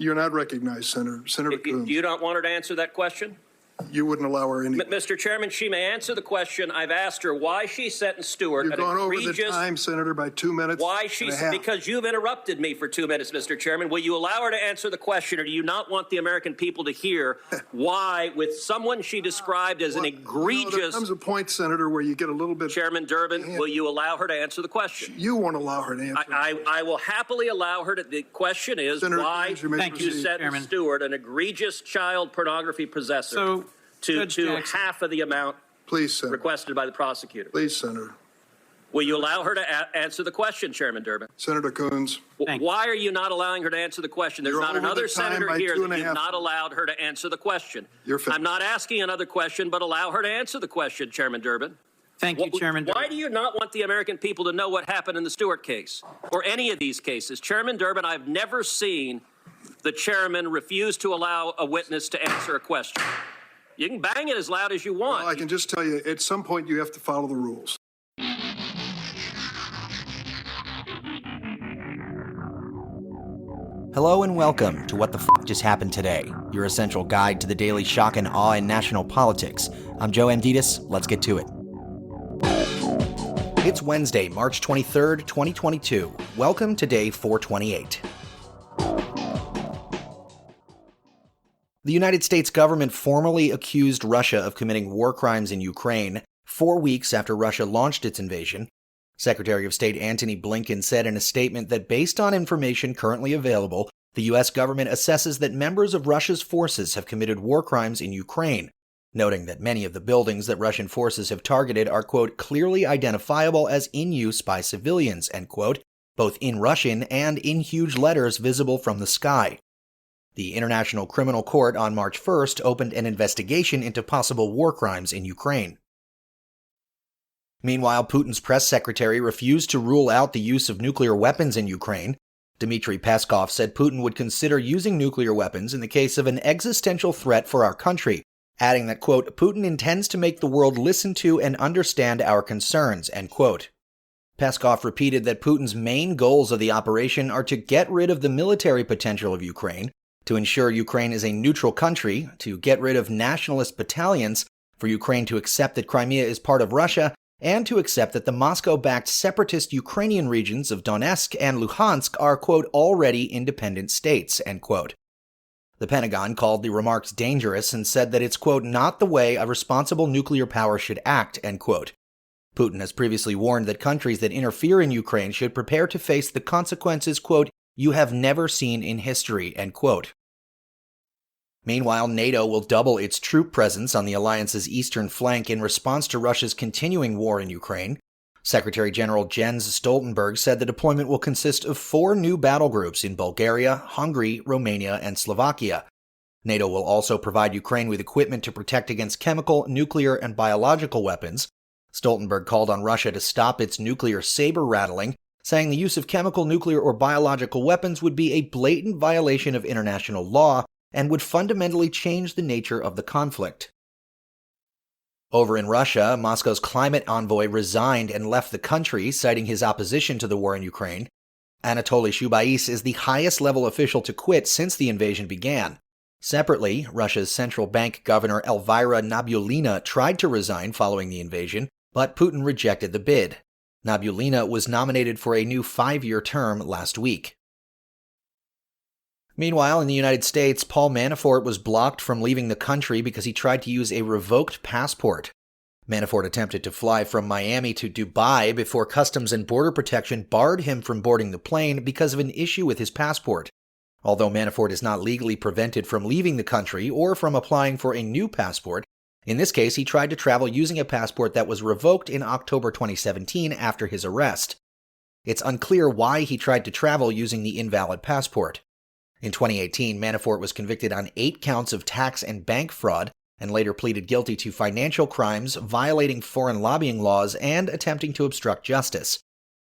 You're not recognized, Senator. Senator Coons. You don't want her to answer that question? You wouldn't allow her any. Mr. Chairman, she may answer the question. I've asked her why she sentenced Stewart. You've gone over the time, Senator, by 2 minutes. Why she? Because you've interrupted me for 2 minutes, Mr. Chairman. Will you allow her to answer the question, or do you not want the American people to hear why, with someone she described as an egregious? There comes a point, Senator, where you get a little bit. Chairman Durbin, will you allow her to answer the question? You won't allow her to answer. I will happily allow her to. The question is Senator, why you sentenced Stewart, an egregious child pornography possessor, to half of the amount requested by the prosecutor. Please, Senator. Will you allow her to answer the question, Chairman Durbin? Senator Coons. Why are you not allowing her to answer the question? There's not another senator here that you've not allowed her to answer the question. I'm not asking another question, but allow her to answer the question, Chairman Durbin. Thank you, Chairman Durbin. Why do you not want the American people to know what happened in the Stewart case or any of these cases? Chairman Durbin, I've never seen the chairman refuse to allow a witness to answer a question. You can bang it as loud as you want. Well, I can just tell you, at some point you have to follow the rules. Hello and welcome to What the F*** Just Happened Today, your essential guide to the daily shock and awe in national politics. I'm Joe Amditis. Let's get to it. It's Wednesday, March 23rd, 2022. Welcome to day 428. The United States government formally accused Russia of committing war crimes in Ukraine 4 weeks after Russia launched its invasion. Secretary of State Antony Blinken said in a statement that based on information currently available, the U.S. government assesses that members of Russia's forces have committed war crimes in Ukraine, noting that many of the buildings that Russian forces have targeted are, quote, clearly identifiable as in use by civilians, end quote, both in Russian and in huge letters visible from the sky. The International Criminal Court on March 1st opened an investigation into possible war crimes in Ukraine. Meanwhile, Putin's press secretary refused to rule out the use of nuclear weapons in Ukraine. Dmitry Peskov said Putin would consider using nuclear weapons in the case of an existential threat for our country, adding that, quote, Putin intends to make the world listen to and understand our concerns, end quote. Peskov repeated that Putin's main goals of the operation are to get rid of the military potential of Ukraine, to ensure Ukraine is a neutral country, to get rid of nationalist battalions, for Ukraine to accept that Crimea is part of Russia, and to accept that the Moscow-backed separatist Ukrainian regions of Donetsk and Luhansk are, quote, already independent states, end quote. The Pentagon called the remarks dangerous and said that it's, quote, not the way a responsible nuclear power should act, end quote. Putin has previously warned that countries that interfere in Ukraine should prepare to face the consequences, quote, you have never seen in history, end quote. Meanwhile, NATO will double its troop presence on the alliance's eastern flank in response to Russia's continuing war in Ukraine. Secretary General Jens Stoltenberg said the deployment will consist of 4 new battle groups in Bulgaria, Hungary, Romania, and Slovakia. NATO will also provide Ukraine with equipment to protect against chemical, nuclear, and biological weapons. Stoltenberg called on Russia to stop its nuclear Saber rattling, saying the use of chemical, nuclear, or biological weapons would be a blatant violation of international law and would fundamentally change the nature of the conflict. Over in Russia, Moscow's climate envoy resigned and left the country, citing his opposition to the war in Ukraine. Anatoly Shubais is the highest-level official to quit since the invasion began. Separately, Russia's central bank governor Elvira Nabiullina tried to resign following the invasion, but Putin rejected the bid. Nabiullina was nominated for a new 5-year term last week. Meanwhile, in the United States, Paul Manafort was blocked from leaving the country because he tried to use a revoked passport. Manafort attempted to fly from Miami to Dubai before Customs and Border Protection barred him from boarding the plane because of an issue with his passport. Although Manafort is not legally prevented from leaving the country or from applying for a new passport, in this case he tried to travel using a passport that was revoked in October 2017 after his arrest. It's unclear why he tried to travel using the invalid passport. In 2018, Manafort was convicted on 8 counts of tax and bank fraud and later pleaded guilty to financial crimes, violating foreign lobbying laws, and attempting to obstruct justice.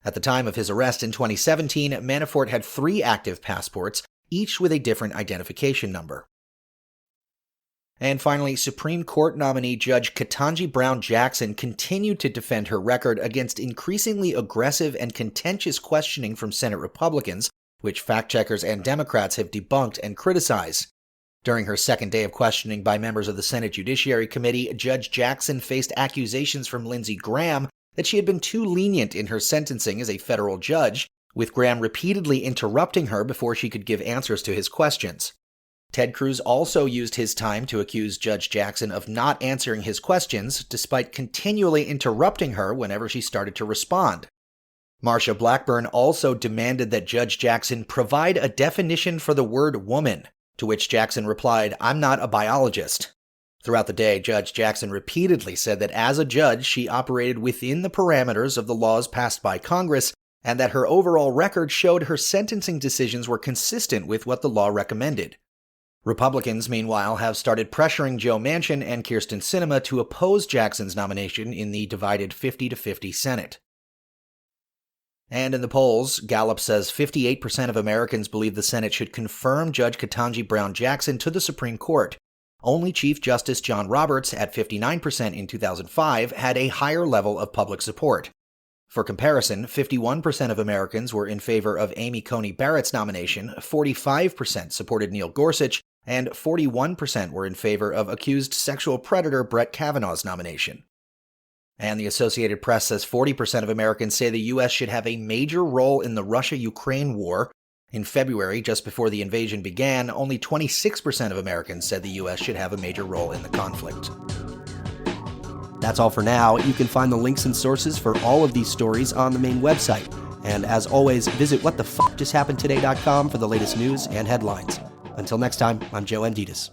At the time of his arrest in 2017, Manafort had 3 active passports, each with a different identification number. And finally, Supreme Court nominee Judge Ketanji Brown Jackson continued to defend her record against increasingly aggressive and contentious questioning from Senate Republicans which fact-checkers and Democrats have debunked and criticized. During her second day of questioning by members of the Senate Judiciary Committee, Judge Jackson faced accusations from Lindsey Graham that she had been too lenient in her sentencing as a federal judge, with Graham repeatedly interrupting her before she could give answers to his questions. Ted Cruz also used his time to accuse Judge Jackson of not answering his questions, despite continually interrupting her whenever she started to respond. Marsha Blackburn also demanded that Judge Jackson provide a definition for the word woman, to which Jackson replied, "I'm not a biologist." Throughout the day, Judge Jackson repeatedly said that as a judge, she operated within the parameters of the laws passed by Congress, and that her overall record showed her sentencing decisions were consistent with what the law recommended. Republicans, meanwhile, have started pressuring Joe Manchin and Kyrsten Sinema to oppose Jackson's nomination in the divided 50-50 Senate. And in the polls, Gallup says 58% of Americans believe the Senate should confirm Judge Ketanji Brown Jackson to the Supreme Court. Only Chief Justice John Roberts, at 59% in 2005, had a higher level of public support. For comparison, 51% of Americans were in favor of Amy Coney Barrett's nomination, 45% supported Neil Gorsuch, and 41% were in favor of accused sexual predator Brett Kavanaugh's nomination. And the Associated Press says 40% of Americans say the U.S. should have a major role in the Russia-Ukraine war. In February, just before the invasion began, only 26% of Americans said the U.S. should have a major role in the conflict. That's all for now. You can find the links and sources for all of these stories on the main website. And as always, visit whatthefjusthappenedtoday.com for the latest news and headlines. Until next time, I'm Joe Amditas.